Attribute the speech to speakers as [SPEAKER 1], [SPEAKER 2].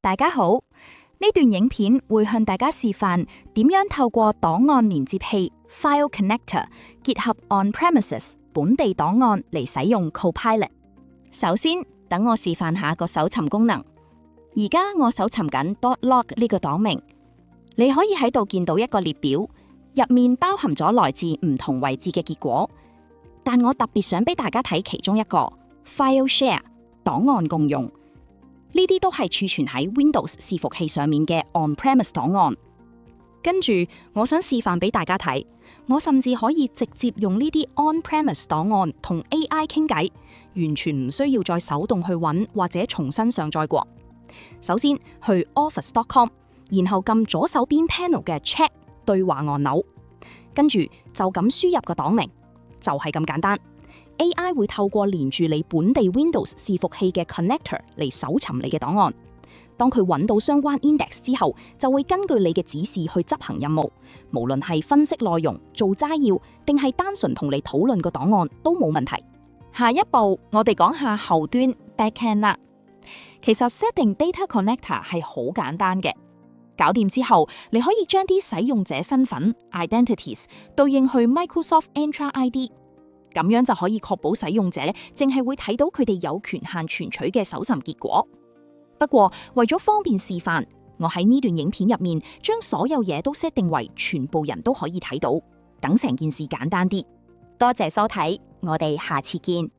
[SPEAKER 1] 大家好，呢段影片會向大家示範點樣透過檔案連接器 File Connector 結合 On-premises 本地檔案嚟使用 Copilot。首先，等我示範下個搜尋功能。而家我搜尋緊 .log 呢個檔名，你可以喺度見到一個列表，入面包含咗來自唔同位置嘅結果。但我特別想俾大家睇其中一個 File Share 檔案共用，呢啲都係儲存喺 Windows 伺服器上面嘅 On-premise 檔案。跟住我想示範俾大家睇，我甚至可以直接用呢啲 On-premise 檔案同 AI 傾偈，完全唔需要再手動去揾或者重新上載過。首先去 Office.com， 然後撳左手邊 panel 嘅 Chat 對話按鈕，跟住就咁輸入個檔名。就係咁簡單 ，AI 會透過連住你本地 Windows 伺服器嘅 connector 嚟搜尋你嘅檔案。當佢揾到相關 index 之後，就會根據你嘅指示去執行任務。無論係分析內容、做摘要，定係單純同你討論個檔案，都冇問題。下一步，我哋講下後端 backend 啦。其實 set 定 data connector 係好簡單嘅。搞掂之後，你可以將啲使用者身份 identities 對應去 Microsoft Entra ID， 咁樣就可以確保使用者淨係會睇到佢哋有權限存取嘅搜尋結果。不過為咗方便示範，我喺呢段影片入面將所有嘢都 set 定為全部人都可以睇到，等成件事簡單啲。多謝收睇，我哋下次見。